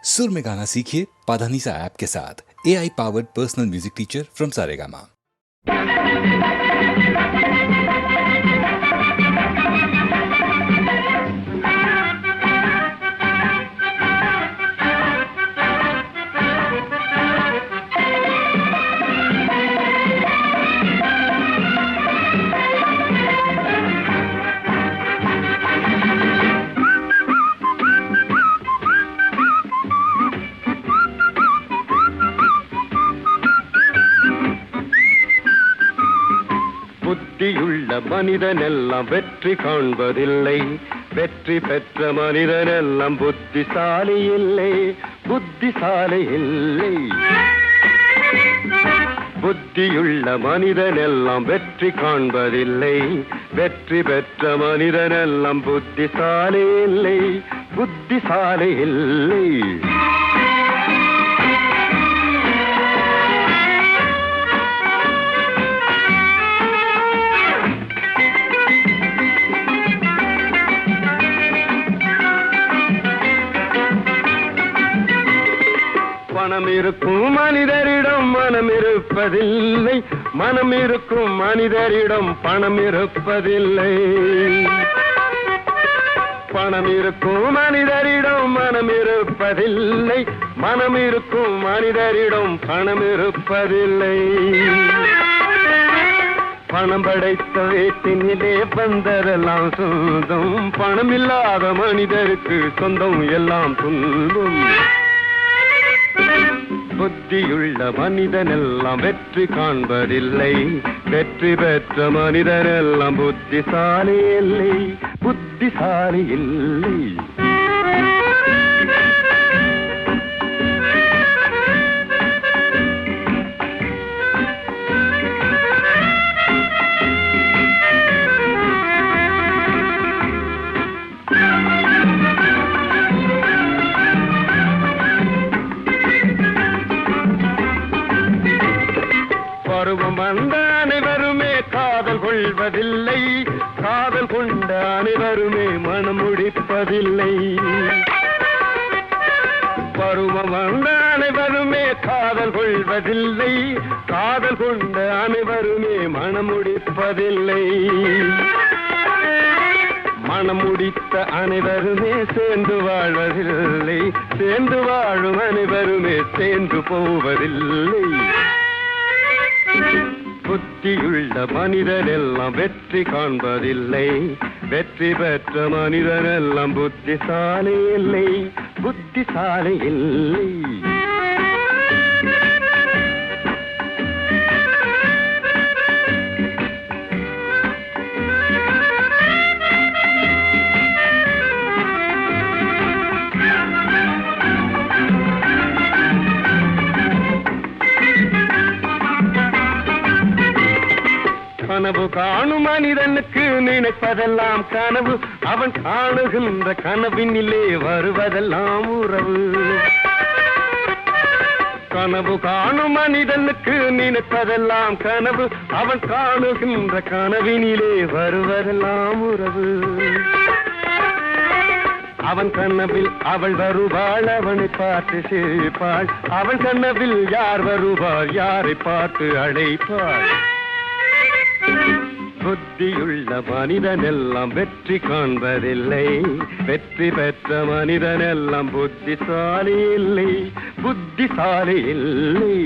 सुर में गाना सीखिए पाधानीसा ऐप के साथ। AI powered personal music teacher from Saregama. புத்தியுள்ள மனிதனெல்லாம் வெற்றி காண்பதில்லை, வெற்றி பெற்ற மனிதனெல்லாம் புத்திசாலி இல்லை, புத்திசாலி இல்லை. புத்தியுள்ள மனிதனெல்லாம் வெற்றி காண்பதில்லை, வெற்றி பெற்ற மனிதனெல்லாம் புத்திசாலி இல்லை, புத்திசாலி இல்லை. மனம் இருக்கும் மனிதரிடம் மனம் இருப்பதில்லை, மனம் இருக்கும் மனிதரிடம் பணம் இருப்பதில்லை. பணம் இருக்கும் மனிதரிடம் மனம் இருப்பதில்லை, மனம் இருக்கும் மனிதரிடம் பணம் இருப்பதில்லை. பணம் படைத்த வீட்டினிலே வந்ததெல்லாம் சொந்தம், பணம் இல்லாத மனிதருக்கு சொந்தம் எல்லாம் துன்பம். புத்தியுள்ள மனிதனெல்லாம் வெற்றி காண்பதில்லை, வெற்றி பெற்ற மனிதனெல்லாம் புத்திசாலி இல்லை, புத்திசாலி இல்லை. பருவம் வந்த அனைவருமே காதல் கொள்வதில்லை, காதல் கொண்ட அனைவருமே மனம் முடிப்பதில்லை. பருவம் வந்த அனைவருமே காதல் கொள்வதில்லை, காதல் கொண்ட அனைவருமே மனம் முடிப்பதில்லை. மனம் முடித்த அனைவருமே சேர்ந்து வாழ்வதில்லை, சேர்ந்து வாழும் அனைவருமே சேர்ந்து போவதில்லை. புத்தியுள்ள மனிதனெல்லாம் வெற்றி காண்பதில்லை, வெற்றி பெற்ற மனிதனெல்லாம் புத்திசாலி இல்லை, புத்திசாலி இல்லை. கனவு காணும் மனிதனுக்கு நினைப்பதெல்லாம் கனவு, அவன் காணுகின்ற கனவினிலே வருவதெல்லாம் உறவு. கனவு காணும் மனிதனுக்கு நினைப்பதெல்லாம் கனவு, அவன் காணுகின்ற கனவினிலே வருவதெல்லாம் உறவு. அவன் கனவில் அவள் வருவாள், அவனை பார்த்து சிரிப்பாள், அவன் கனவில் யார் வருவார், யாரை பார்த்து அழைப்பாள். புத்தியுள்ள மனிதனெல்லாம் வெற்றி காண்பதில்லை, வெற்றி பெற்ற மனிதனெல்லாம் புத்திசாலி இல்லை, புத்திசாலி இல்லை.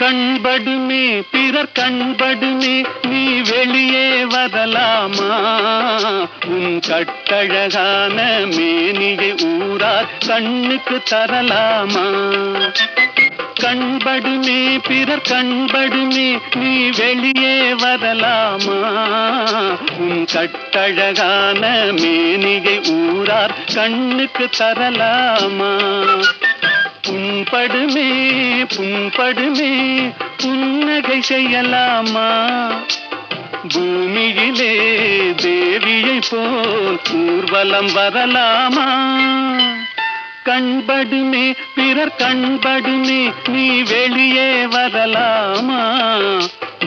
கண்படுமே பிறர் கண்படுமே நீ வெளியே வரலாமா, உன் கட்டழகான மேனியை ஊரார் கண்ணுக்கு தரலாமா. கண்படுமே பிறர் கண்படுமே நீ வெளியே வரலாமா உன் கட்டழகான மேனிகை ஊரார் கண்ணுக்கு தரலாமா புண்படுமே புண்படுமே புன்னகை செய்யலாமா பூமியிலே தேவியை போல் ஊர்வலம் வரலாமா கண்படுமே பிறர் கண்படுமே நீ வெளியே வரலாமா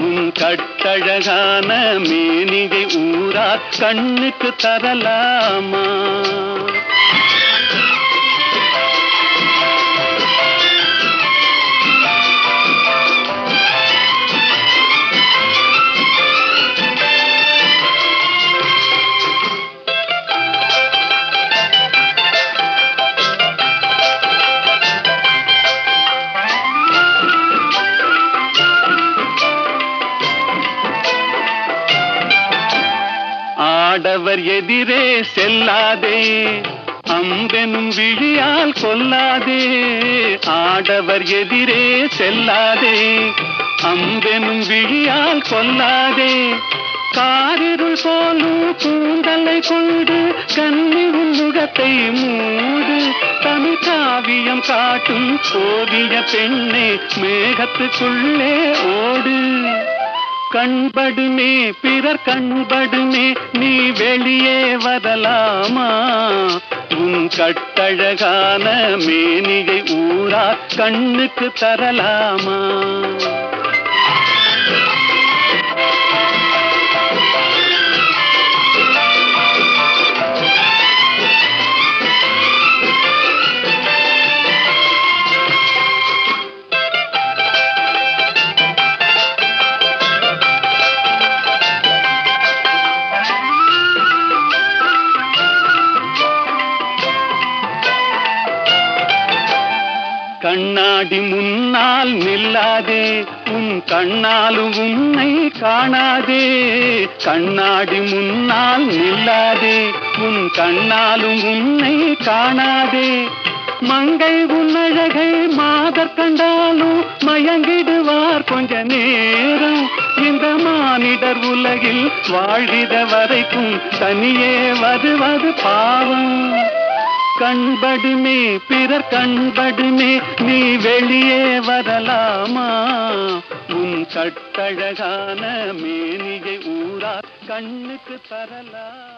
உன் கட்டழகான மேனிகை ஊரார் கண்ணுக்கு தரலாமா ஆடவர் எதிரே செல்லாதே அம்பெனும் விழியால் கொல்லாதே ஆடவர் எதிரே செல்லாதே அம்பெனும் விழியால் கொல்லாதே காரிருள் போலும் கூந்தலை கொண்டு கண்ணிரும் முகத்தை மூடு தமிழ் காவியம் காட்டும் ஓவிய பெண்ணே மேகத்துக்குள்ளே ஓடு கண்படுமே பிறர் கண்படுமே நீ வெளியே வரலாமா உன் கட்டழகான மேனிகை ஊரார் கண்ணுக்கு தரலாமா கண்ணாடி முன்னால் நில்லாதே உன் கண்ணாலும் உன்னை காணாதே கண்ணாடி முன்னால் நில்லாதே உன் கண்ணாலும் உன்னை காணாதே மங்கை உன்னழகை மாதர் கண்டாலும் மயங்கிடுவார் கொஞ்ச நேரம் இந்த மானிடர் உலகில் வாழ்கிற வரைக்கும் தனியே வருவது பாவம் கண்படுமே பிறர் கண்படுமே நீ வெளியே வரலாமா உன் கட்டழகான மேனிகை ஊரார் கண்ணுக்கு தரலாம்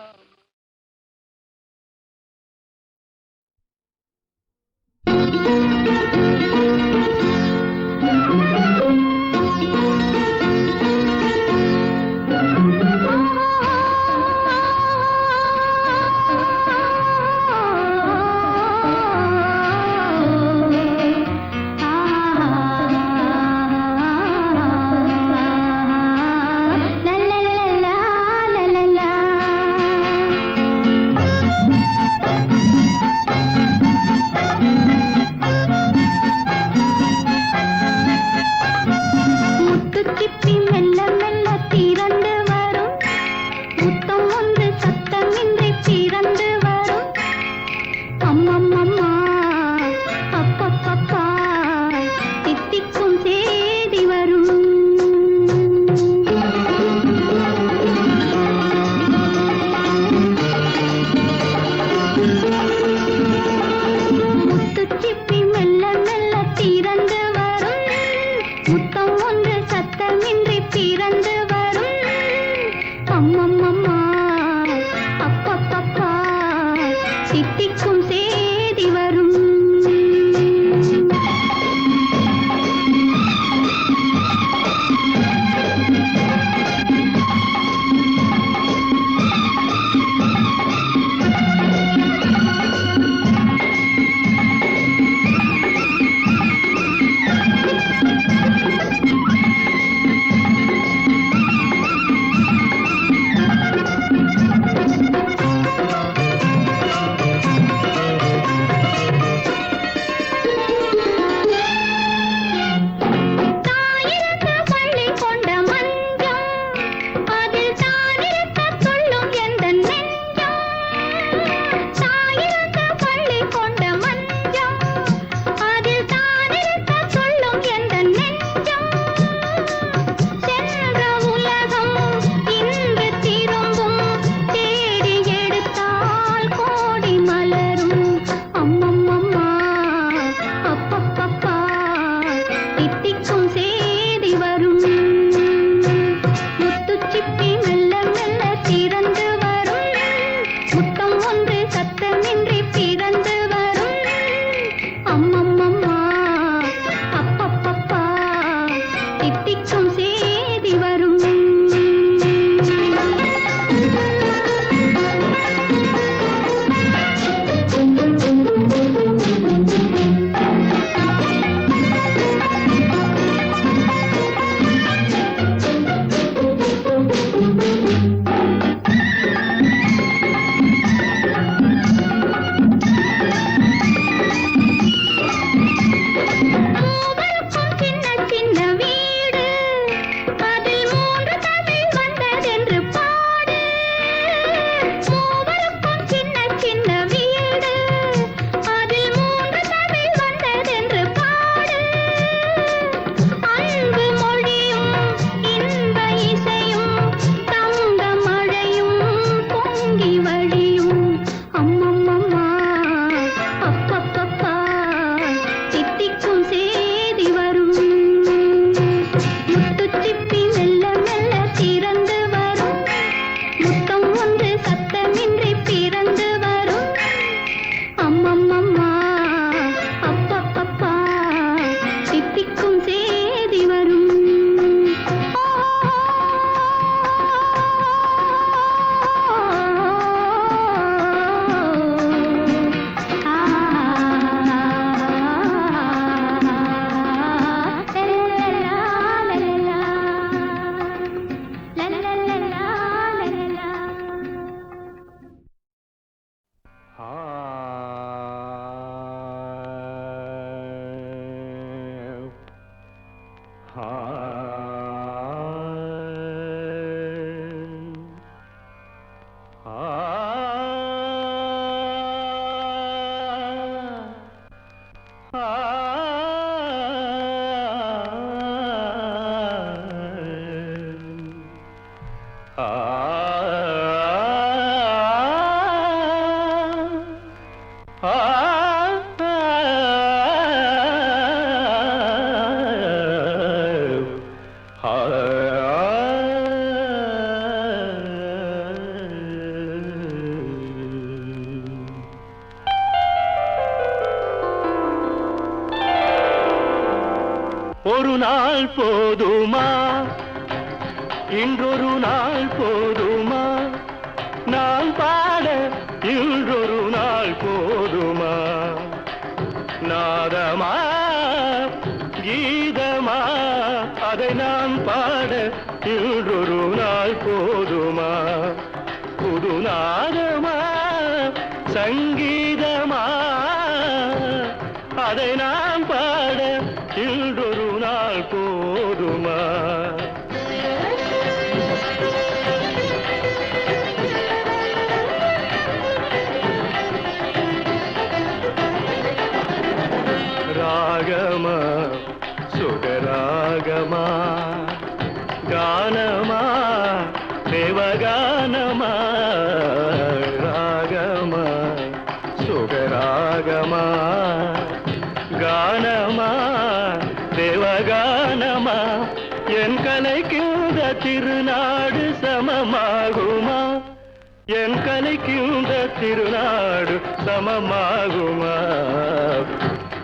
ஆ ஆ ஒரு நாள் போதுமா, இன்றொரு நாள் போதுமா, நான் பாட இன்றொரு நாள் போதுமா, நாதமா கீதமா அதை நான் பாட இன்றொரு நாள் போதுமா, புது நாதமா சங்கீதமா அதை நான் பாட இன்றொரு நாள் போதுமா. ராகமா சுகராகமா கானமா தேவகானமா, ராகமா சுகராகமா கானமா தேவகானமா, என் கலைக்குந்த திருநாடு சமமாகுமா, என் கலைக்குந்த திருநாடு சமமாகுமா,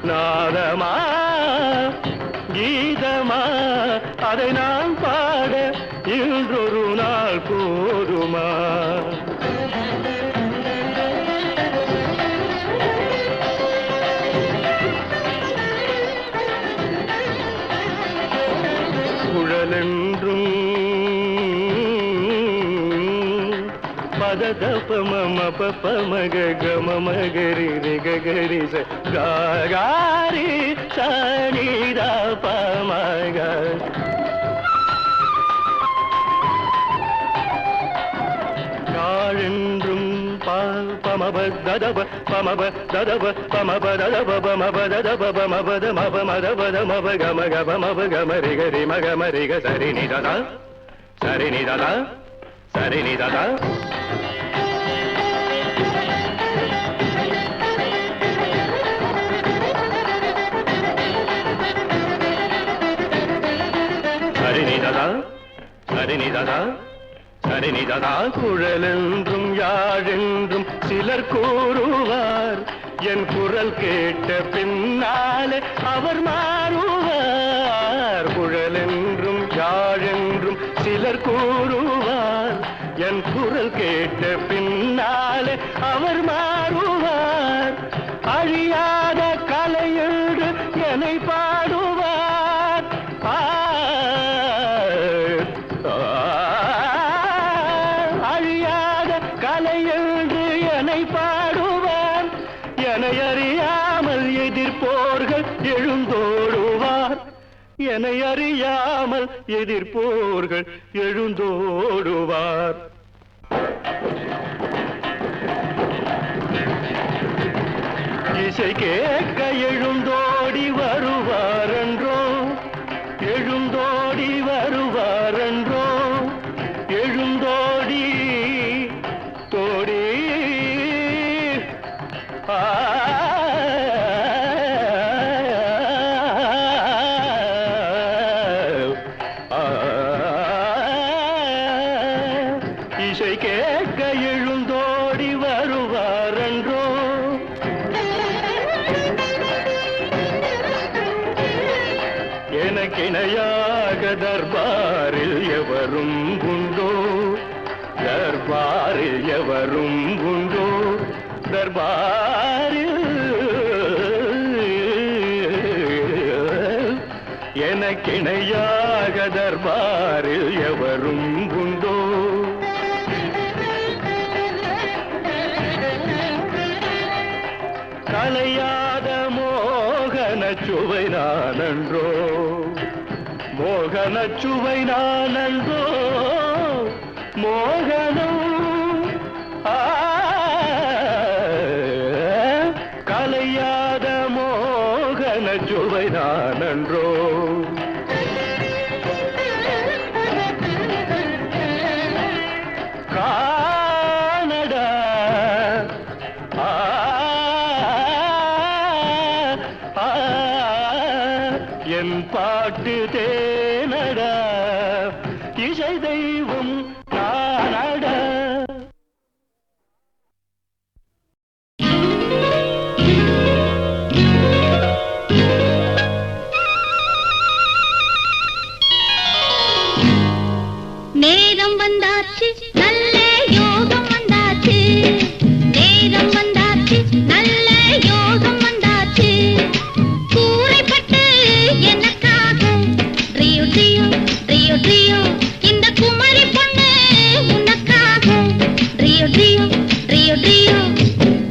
நாதமா கீதமா அதை நான் பாட இன்றொரு நாள் போதுமா. குழலென்றும் பததபம பமக கமமகரி ரிகரி காரி சனிதா பமக, காழென்றும் பமப ததப பமப ததப பமப ததப பமப ததப பமபத மப மதபத மப கம கப மப கம ரிகரி மகம ரிக சரி நிததா சரி நிததா சரி நிததா. சரிநிததா சரிநிததா சரிநிததா. குழலென்றும் யாழென்றும் சிலர் கூறுவார், என் குரல் கேட்ட பின்னாலே அவர் மாறுவார். குழலென்றும் யாழென்றும் சிலர் கூறுவார், என் குரல் கேட்ட பின்னாலே அவர் மாறுவார். அழியாத கலையென்று என்னை பாடுவார். அழியாத கலையென்று என்னை பாடுவார். என்னை அறியாமல் எதிர்ப்போர்கள் எழுந்தோடுவார். என்னை அறியாமல் எதிர்ப்போர்கள் எழுந்தோடுவார். இசை கேட்க எழுந்தோடி வருவாரென்றோ, எழுந்தோடி வருவாரென்றோ, எழுந்தோடி தோடி இசை கேட்க எழுந்தோடி வருவாரென்றோ. எனக்கிணையாக தர்பாரில் எவரும் உண்டோ, தர்பாரில் எவரும் உண்டோ, தர்பாரில் எனக்கிணையாக தர்பாரில் எவரும் உண்டோ. கலையாத மோகன சுவை நானன்றோ, மோகன சுவை நானன்றோ, மோகனம் கலையாத மோகன சுவை நானன்றோ. தேனடா இசை தெய்வம் நானடா. நேரம் வந்தாச்சு நல்ல யோகம் வந்தாச்சு, நேரம் வந்தாச்சு நல்ல யோகம் வந்தாச்சு. கூரைப்பட்டு எனக்காக ட்ரியோ ட்ரியோ ட்ரியோ ட்ரியோ, இந்த குமரி பொண்ணு உனக்காக ட்ரியோ ட்ரியோ ட்ரியோ ட்ரியோ.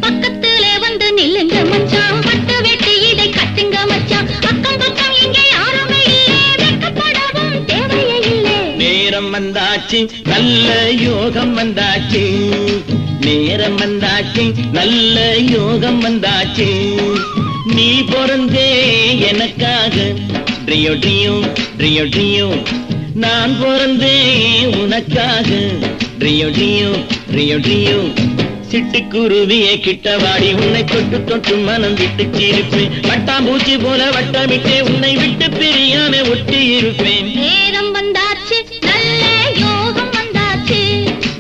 பக்கத்துல வந்து நில்லுங்க மச்சான், பட்டு வெட்டி இதை கட்டுங்க மச்சான். அக்கம் பக்கம் இங்கே யாருமே இல்லை, வெட்கப்படவும் தேவையே இல்லை. நேரம் வந்தாச்சு நல்ல யோகம் வந்தாச்சு, நேரம் வந்தாச்சு நல்ல யோகம் வந்தாச்சு. நீ பிறந்தே எனக்காக ட்ரியோ ட்ரியோ ட்ரியோ ட்ரியோ, நான் பிறந்தே உனக்காக ட்ரியோ ட்ரியோ ட்ரியோ ட்ரியோ. சிட்டுக்குருவியை கிட்டவாடி உன்னை தொட்டு தொட்டு மனம் விட்டு சிரிப்பேன், பட்டாம்பூச்சி போல வட்டமிட்டே உன்னை விட்டு பிரியாம ஒட்டி இருப்பேன். நேரம் வந்தாச்சு நல்ல யோகம் வந்தாச்சு,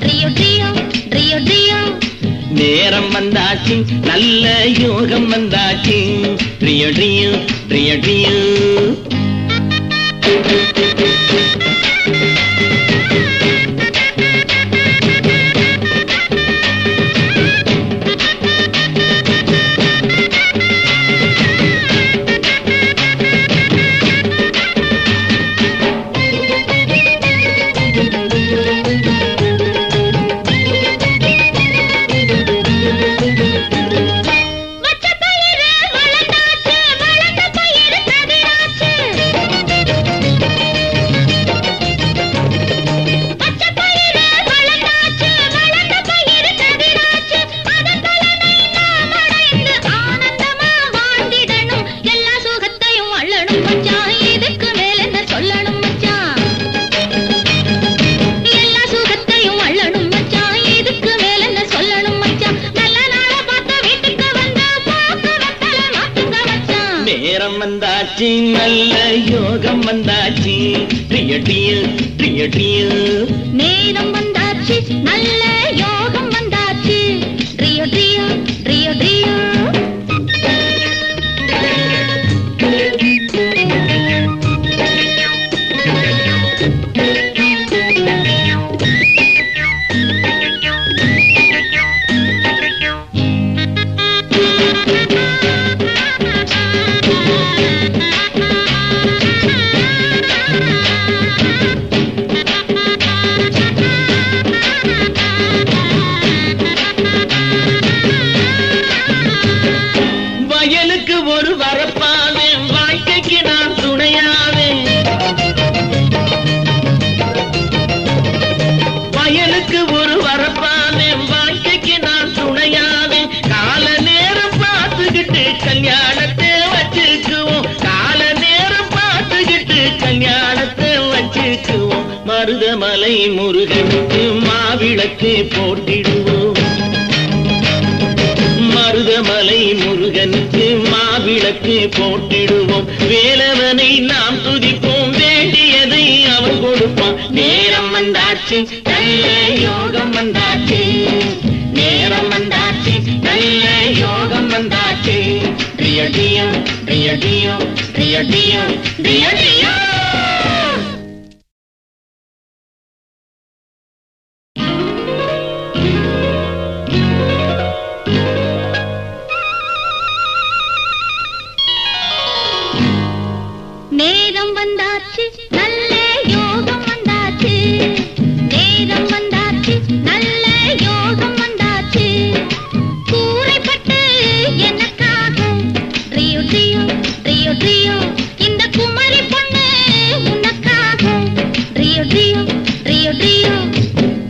ட்ரியோ ட்ரியோ ட்ரியோ ட்ரியோ. நேரம் வந்தாச்சு நல்ல யோகம் வந்தாச்சு, ட்ரியோ ட்ரியோ ட்ரியோ ட்ரியோ. நேரம் வந்தாச்சு நல்ல யோகம் வந்தாச்சு, ட்ரியோ ட்ரியோ ட்ரியோ ட்ரியோ. நேரம் வந்தாச்சு நல்ல யோகம் வந்தாச்சு, ட்ரியோ ட்ரியோ ட்ரியோ ட்ரியோ. வயலுக்கு ஒரு வரப்பாவேன், வாழ்க்கைக்கு நான் துணையாவேன். வயலுக்கு ஒரு வரப்பாவேன், வாழ்க்கைக்கு நான் துணையாவேன். கால நேரம் பார்த்துக்கிட்டு கல்யாணத்தை வச்சுக்குவோம், கால நேரம் பார்த்துக்கிட்டு கல்யாணத்தை வச்சுக்குவோம். மருதமலை முருகனுக்கு மாவிளக்கு போட்டிடுவோம், மருதமலை முருகனுக்கு மாவிளக்கு போட்டிடுவோம். வேலவனை நாம் துதிப்போம், வேண்டியதை அவன் கொடுப்பான். நேரம் வந்தாச்சு நல்ல யோகம் வந்தாச்சு, நேரம் வந்தாச்சு நல்ல யோகம் வந்தாச்சு. ட்ரியோ ட்ரியோ ட்ரியோ ட்ரியோ ட்ரியோ ட்ரியோ ட்ரியோ ட்ரியோ. நேரம் வந்தாச்சு நல்ல யோகம் வந்தாச்சு, நேரம் வந்தாச்சு நல்ல யோகம் வந்தாச்சு. கூரைப்பட்டு எனக்காக ட்ரியோ ட்ரியோ ட்ரியோ ட்ரியோ, இந்த குமரி பொண்ணு உனக்காக ட்ரியோ ட்ரியோ ட்ரியோ ட்ரியோ.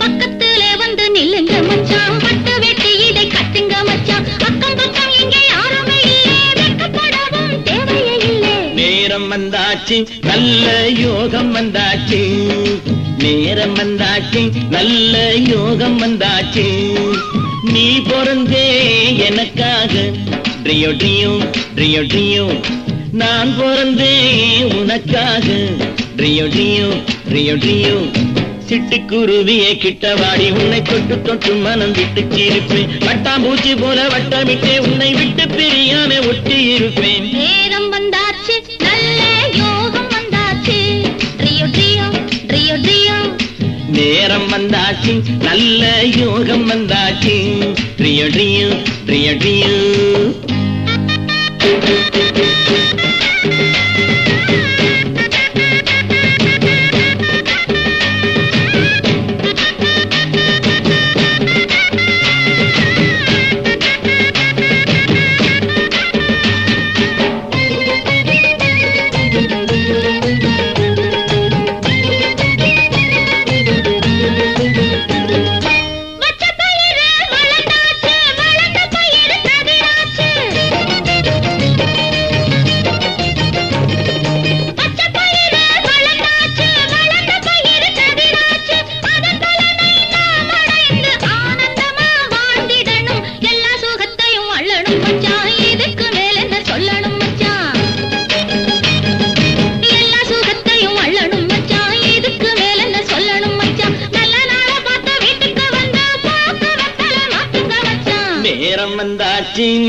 பக்கத்துல வந்து நில்லுங்க மச்சான், பட்டு வெட்டி இதை கட்டுங்க மச்சான். அக்கம் பக்கம் இங்கே யாருமே இல்லை, வெட்கப்படவும் தேவையே இல்லை. நேரம் வந்தாச்சு நல்ல யோகம் வந்தாச்சு, நேரம் வந்தாச்சு நல்ல யோகம் வந்தாச்சு. நீ பிறந்தே எனக்காக ட்ரியோ ட்ரியோ ட்ரியோ ட்ரியோ, நான் பிறந்தேன் உனக்காக ரியோ ரியோ ரியோ ரியோ சிட்டுக்குருவியே கிட்டவாடி உன்னை தொட்டு தொட்டு மனம் விட்டு சிரிப்பேன் வட்டாம்பூச்சி போல வட்டமிட்டே உன்னை விட்டு பிரியாம ஒட்டி இருப்பேன் நேரம் வந்தாச்சு நல்ல யோகம் வந்தாச்சு ரியோ ரியோ ரியோ ரியோ நேரம் வந்தாச்சு நல்ல யோகம் வந்தாச்சு ரியோ ரியோ ரியோ ரியோ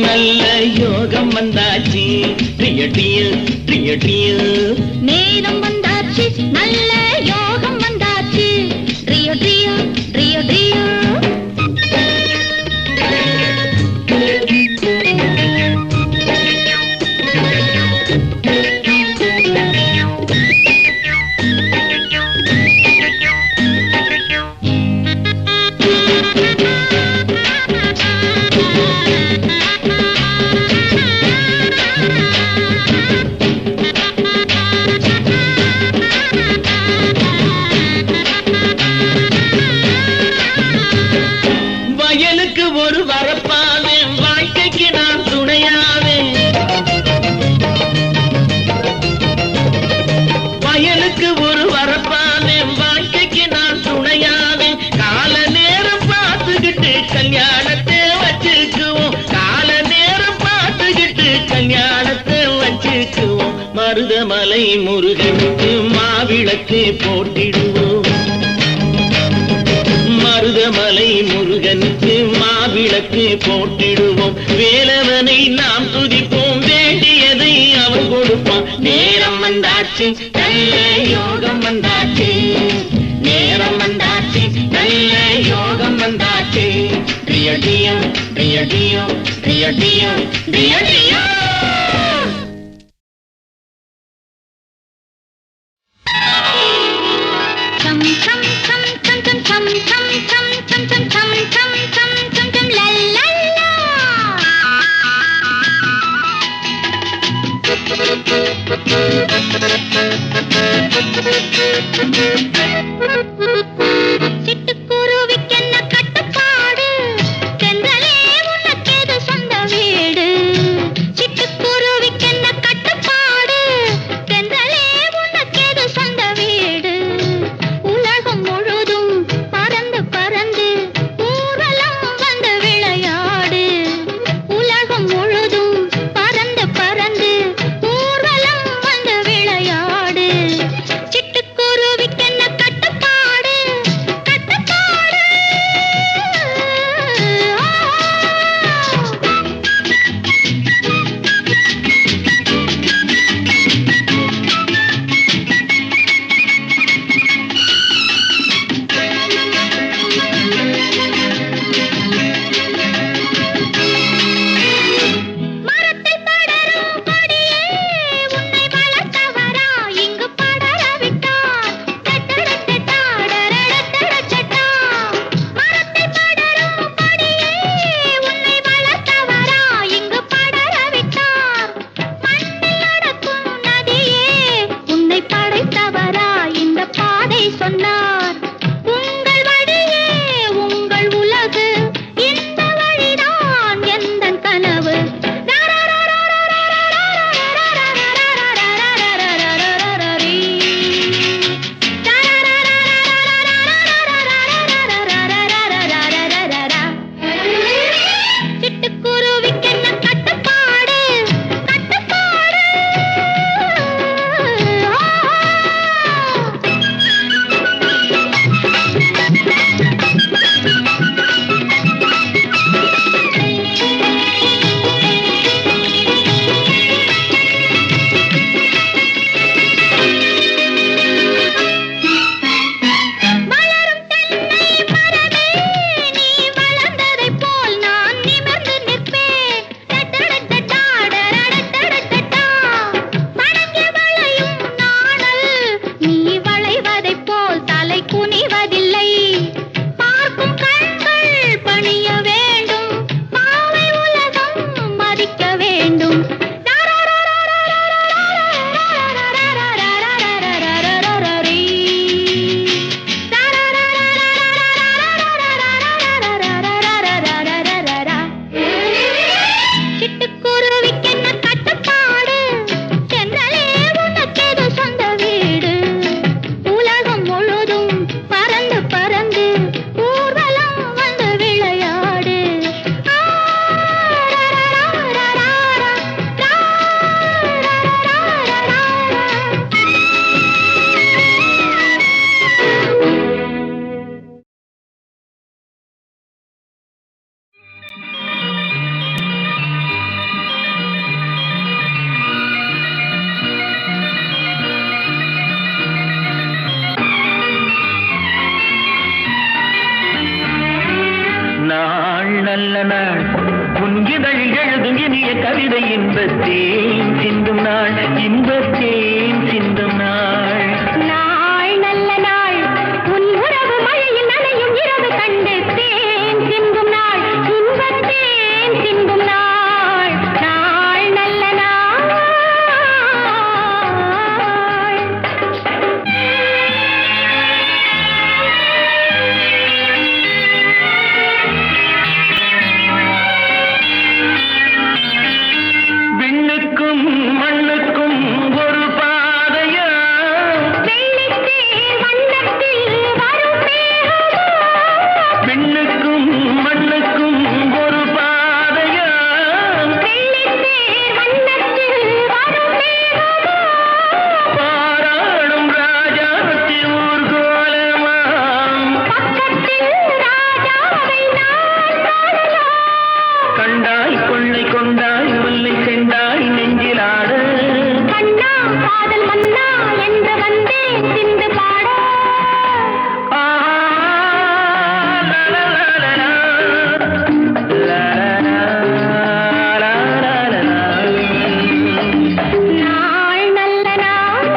நல்ல யோகம் வந்தாச்சு ரியோ ரியோ ரியோ ரியோ நேரம் வந்தாச்சு நல்ல யோகம் வந்தாச்சு ரியோ ரியோ ரியோ ரியோ மருதமலை முருகனுக்கு மாவிளக்கு போட்டிடுவோம் மருதமலை முருகனுக்கு மாவிளக்கு போட்டிடுவோம் வேலவனை நாம் துதிப்போம் வேண்டியதை அவன் கொடுப்பான் நேரம் வந்தாச்சு நல்ல யோகம் வந்தாச்சு நேரம் வந்தாச்சு நல்ல யோகம் வந்தாச்சு ரியோ ரியோ ரியோ ரியோ ரியோ ரியோ ரியோ ரியோ சிட்டுக்குருவிக்கென்ன கட்டுப்பாடு தென்றலே உனக்கேது சொந்த வீடு சிட்டுக்குருவிக்கென்ன கட்டுப்பாடு தென்றலே உனக்கேது சொந்த வீடு உலகம் முழுதும் பறந்து பறந்து ஊரெல்லாம் வந்து விளையாடு உலகம் முழுதும் பறந்து பறந்து ஊரெல்லாம் வந்து விளையாடு சிட்டுக்குருவிக்கென்ன கட்டுப்பாடு எழுதும் இனிய கவிதை இன்பத்தேன் சிந்தும் நாள் இன்பத்தேன் சிந்தும் நாள் நாள் நல்ல நாள் உன் உறவு மழையில் நனையும் இரவு கண்டு தேன் சிந்தும் நாள் இன்பத்தேன் சிந்தும் நாள் நாள் நல்ல நாள் விண்ணுக்கும் மண்ணுக்கும் ஒரு பாதையா வெள்ளித்தேர் வண்ணத்தில் வரும் மேகமா விண்ணுக்கும் மண்ணுக்கும் ஒரு பாதையா வெள்ளித்தேர் வண்ணத்தில் வரும் மேகமா பாராடும் ராஜாத்தி ஊர்கோலமாம் பக்கத்தில் ராஜாவை நான் காணலாம் கண்டாய் கொள்ளை கொண்டாய் முல்லை செண்டாய் நெஞ்சிலாட கண்ணா காதல் மன்னா என்று வந்தேன் சிந்து பாட ஆ, லா, லா, லா, லா, லா. லா, லா, லா, லா, லா, லா. நாள் நல்ல நாள்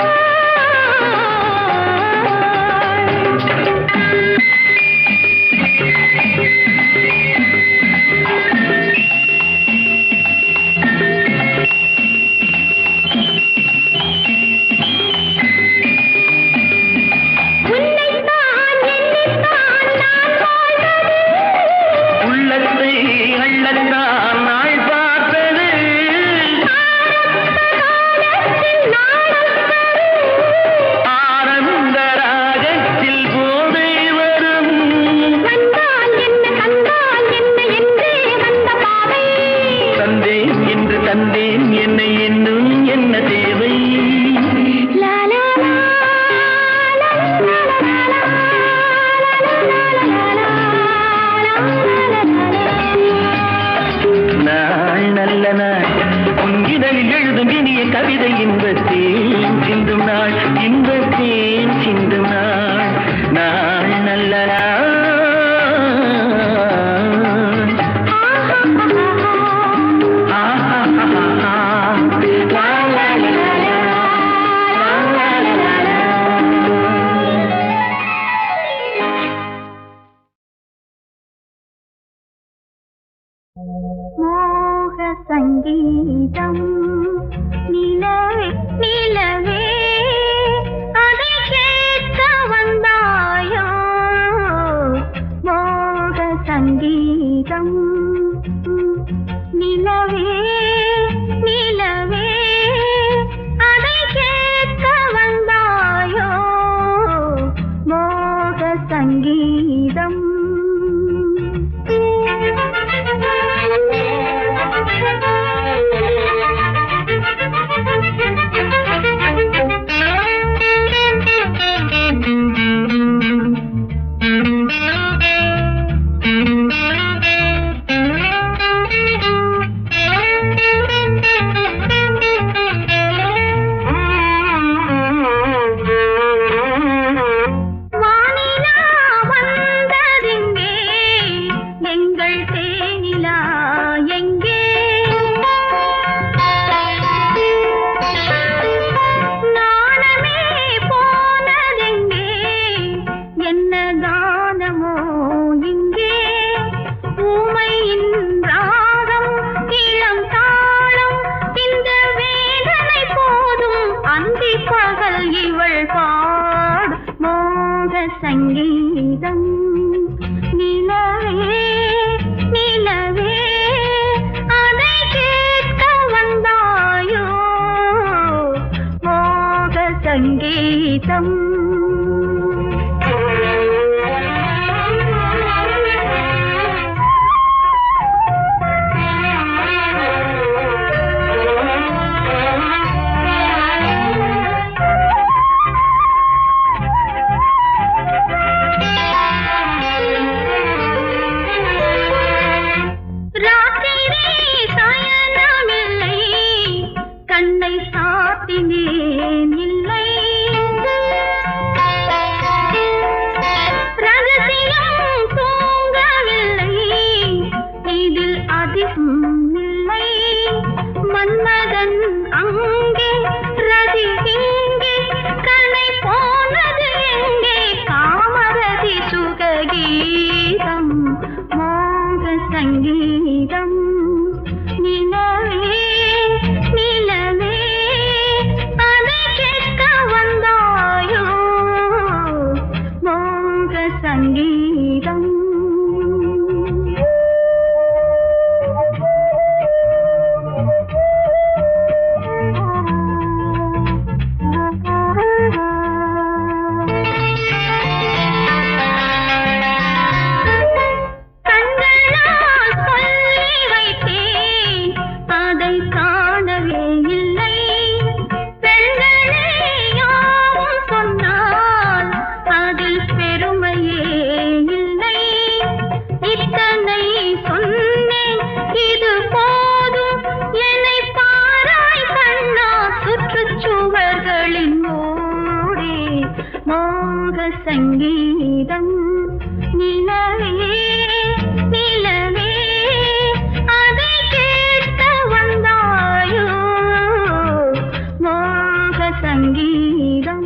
உன்னைத்தான் எண்ணித்தான் நான் வாழ்வது உள்ளத்தை அள்ளத்தான் நாள் பார்த்தது காலத்தில் நாளும் ஆனந்த ராகத்தில் போதை வரும் வந்தால் என்ன கண்டால் என்ன என்றே வந்த பாவை தந்தேன் என்று தந்தேன் என்னை இன்னும் என்ன தேவை லா லா லா லா லா லா நாள் நல்ல நாள் உங்கிதழில் எழுதும் இனிய கவிதை இன்பத்தேன் சிந்தும் நாள் இன்பத்தேன் சிந்தும் நாள் நாள் நல்ல நாள் ஆஹா, லா, லா, லா, லா, லா, லா, லா, லா. மோக சங்கீதம் நிலவே நிலவே அதை கேட்க வந்தாயோ மோக சங்கீதம் நிலவே நிலவே அதை கேட்க வந்தாயோ மோக சங்கீதம் வானிலா வந்ததெங்கே எங்கள் தேனிலா எங்கே நாணமே போனதெங்கே என்ன கானமோ இங்கே ஊமையின் ராகம் இளம் தாளம் இந்த வேதனை போதும் அந்தி பகல் இவள் பாடு மோக சங்கீதம் நிலவே நிலவே அதை கேட்க வந்தாயோ மோக சங்கீதம் ராத்திரி சயனமில்லை கண்ணை சாத்தினேன் இல்லை சங்கீதம் நிலவே நிலவே அதை கேட்க வந்தாயோ மோக சங்கீதம் சங்கீதம் நிலவே நிலவே அதை கேட்க வந்தாயோ மோக சங்கீதம்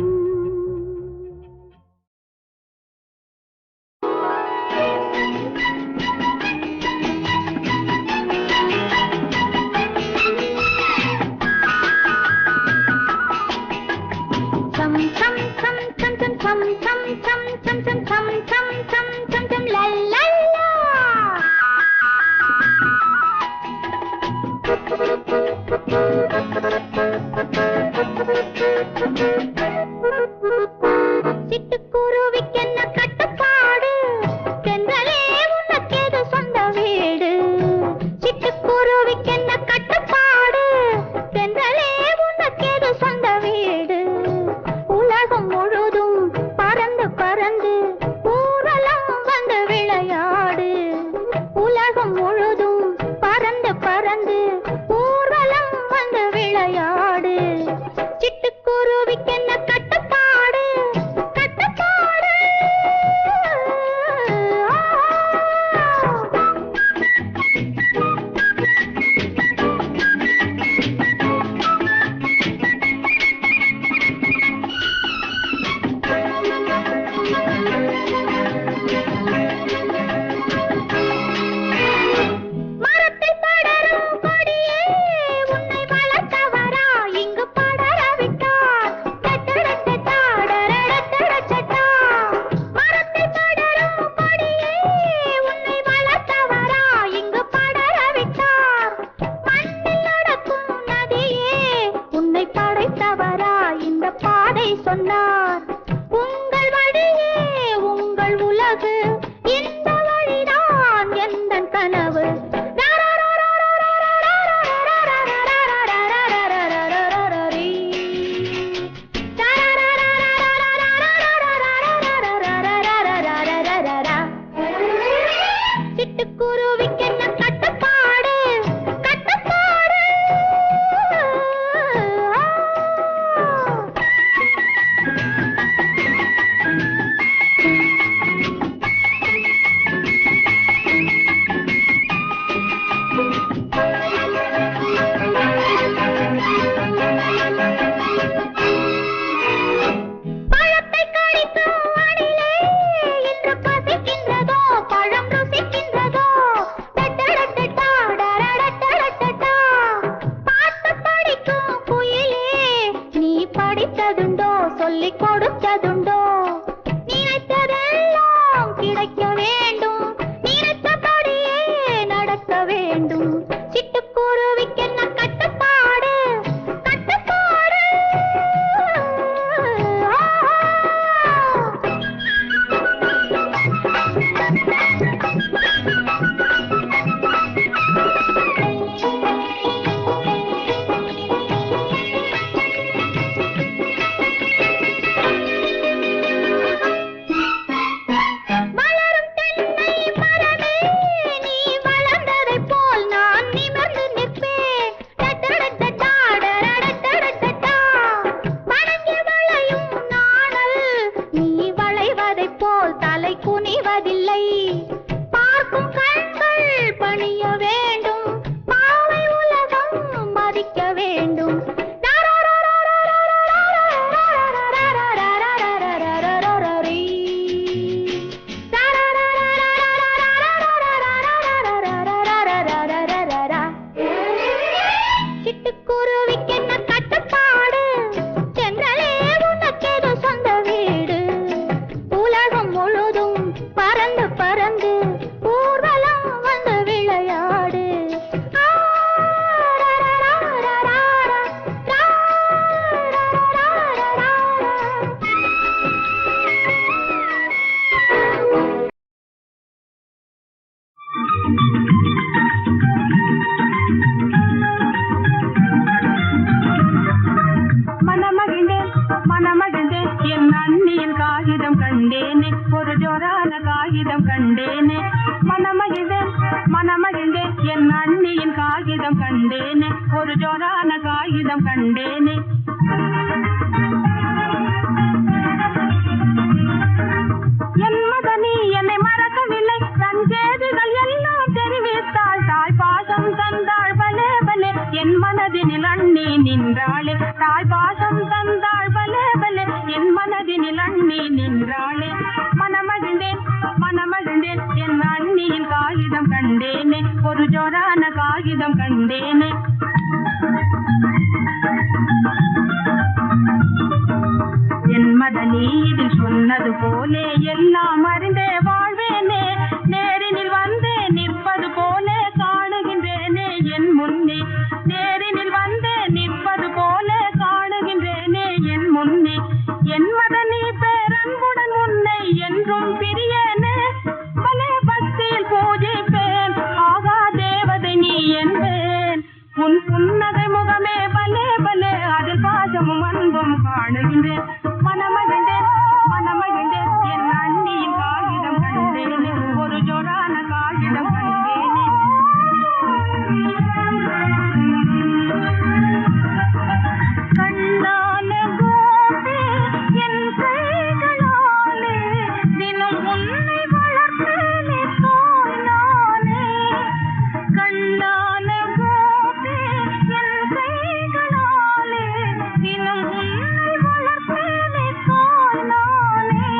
சிட்டுக்குருவிக்கென்ன கட்டுப்பாடு தென்றலே உனக்கேது சொந்த வீடு சிட்டுக்குருவிக்கென்ன கட்டுப்பாடு தென்றலே உனக்கேது சொந்த வீடு உலகம் முழுதும் பறந்து பறந்து ஊரெல்லாம் வந்து விளையாடு உலகம் முழுதும் பறந்து பறந்து ஊரெல்லாம் வந்து விளையாடு சிட்டுக்குருவிக்கென்ன கட்டுப்பாடு கட்டுப்பாடு மரத்தில் படரும் கொடியே உன்னை வளர்த்தவரா இங்கு படர விட்டார் டடடடடடடடடடடடடா. மரத்தில் படரும் கொடியே உன்னை வளர்த்தவரா இங்கு படர விட்டார் மண்ணில் நடக்கும் நதியே உன்னை படைத்தவரா இந்த பாதை சொன்னார் உங்கள் வழியே உங்கள் உலகு இந்த வழிதான் எந்தன் கனவு சிட்டுக்குருவிக்கென்ன கட்டுப்பாடு கட்டுப்பாடு பழத்தை கடிக்கும் அணிலே இன்று பசிக்கின்றதோ பழம் ருசிக்கின்றதோ மனமகிழ்ந்தேன் என் அண்ணியின் காகிதம் கண்டேனே, ஒரு ஜோரான காகிதம் கண்டேனே. மனமகிழ்ந்தேன் என் அண்ணியின் காகிதம் கண்டேனே, ஒரு ஜோரான காகிதம் கண்டேனே. என் மதனி என்னை மறக்கவில்லை, தன் செய்திகள் எல்லாம் தெரிவித்தாள், தாய் பாசம் தந்தாள் பலே பலே, என் மனதினில் அண்ணி நின்றாளே, தாய் பாசம் தந்தாள் பலே பலே, என் மனதினில் அண்ணி நின்றாளே. மனமகிழ்ந்தேன் என் அண்ணியின் காகிதம் கண்டேனே, ஒரு ஜோரான காகிதம் கண்டேனே. என் மதனி இதில் சொன்னது போலே எல்லாம் அறிந்தே வாழ்வேனே, நேரினில் வந்தே நிற்பது போலே காணுகின்றேனே என் முன்னே, நேரினில் வந்தே நிற்பது போலே காணுகின்றேனே என் முன்னே. என் மதனி பேரன்புடன் உன்னை என்றும் பிரியேனே, பலே பக்தியில் பூஜிப்பேன், ஆகா தேவதை நீ என்பேன். உன் புன்னகை முகமே பலே பலே, அதில் பாசமும் அன்பும் காணுகின்றேன். மனமகிழ்ந்தேன் என் அண்ணியின் காகிதம் கண்டேனே, ஒரு ஜோரான காகிதம் கண்டேனே. கண்ணான கோபி என் கைகளாலே தினம் உன்னை வளர்த்தேனே தோய் நானே. கண்ணான கோபி என் கைகளாலே தினம் உன்னை வளர்த்தேனே தோய் நானே.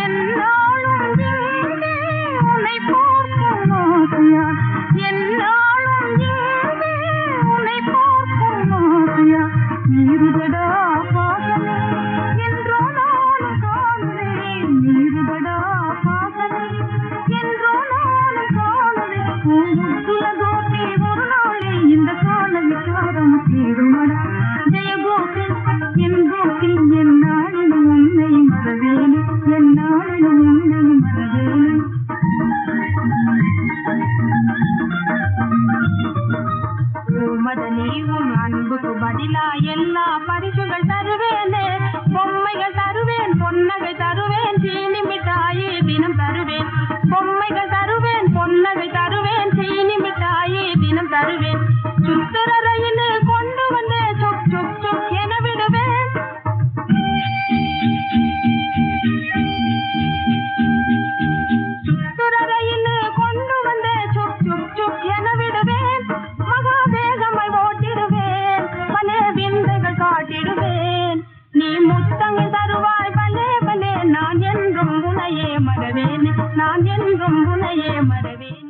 என்னாலும் இங்கே உன்னை பார்க்கும் ஆசையா, என்னாலும் இங்கே உன்னை பார்க்கும் ஆசையா, நீருதடா பாசமே என்றோ நானும் காணுவேன், நீருதடா பாசமே என்றோ நானும் காணுவேன். முத்துல கோபி ஒரு நாளே இந்த கால விசாரம் தீருமடா, ஜெய கோபி என் கோபி என்னாலும் உன்னை மறவேனே, என்னாலும் உன்னை மறவேனே. மதனி உன் அன்புக்கு பதிலா எல்லா பரிசுகள் தருவேனே, பொம்மைகள் தருவேன், பொன்னகை தருவேன், சீனி மிட்டாயி தினம் தருவேன். பொம்மைகள் தருவேன், பொன்னகை தருவேன், சீனி மிட்டாயி தினம் தருவேன். சுத்துற ரயில் கொண்டு வந்தே சுக் சுக் சுக் என விடுவேன். சுத்துற ரயில் கொண்டு வந்தே சுக் சுக் சுக் என விடுவேன். மகா வேகமாய் ஓட்டிடுவேன், பலே விந்தைகள் காட்டிடுவேன். நீ முத்தங்கள் தருவாய் பலே பலே, நான் என்றும் உன்னையே மறவேன், நான் என்றும் உன்னையே மறவேன்.